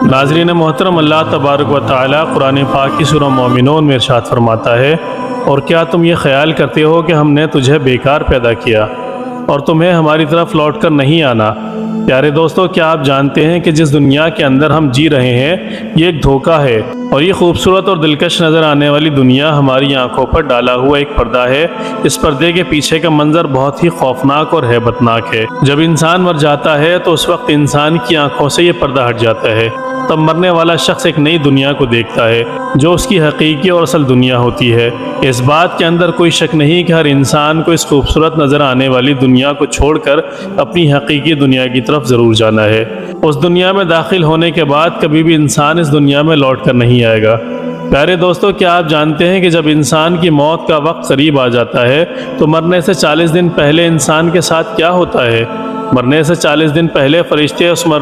ناظرین محترم، اللہ تبارک و تعالی قرآن پاک کی سورہ مومنون میں ارشاد فرماتا ہے، اور کیا تم یہ خیال کرتے ہو کہ ہم نے تجھے بیکار پیدا کیا اور تمہیں ہماری طرف لوٹ کر نہیں آنا؟ پیارے دوستو، کیا آپ جانتے ہیں کہ جس دنیا کے اندر ہم جی رہے ہیں یہ ایک دھوکہ ہے، اور یہ خوبصورت اور دلکش نظر آنے والی دنیا ہماری آنکھوں پر ڈالا ہوا ایک پردہ ہے۔ اس پردے کے پیچھے کا منظر بہت ہی خوفناک اور ہیبتناک ہے۔ جب انسان مر جاتا ہے تو اس وقت انسان کی آنکھوں سے یہ پردہ ہٹ جاتا ہے، تب مرنے والا شخص ایک نئی دنیا کو دیکھتا ہے جو اس کی حقیقی اور اصل دنیا ہوتی ہے۔ اس بات کے اندر کوئی شک نہیں کہ ہر انسان کو اس خوبصورت نظر آنے والی دنیا کو چھوڑ کر اپنی حقیقی دنیا کی طرف ضرور جانا ہے۔ اس دنیا میں داخل ہونے کے بعد کبھی بھی انسان اس دنیا میں لوٹ کر نہیں آئے گا۔ پیارے دوستو، کیا آپ جانتے ہیں کہ جب انسان کی موت کا وقت قریب آ جاتا ہے تو مرنے سے 40 دن پہلے انسان کے ساتھ کیا ہوتا ہے؟ مرنے سے 40 دن پہلے فرشتے اس مرنے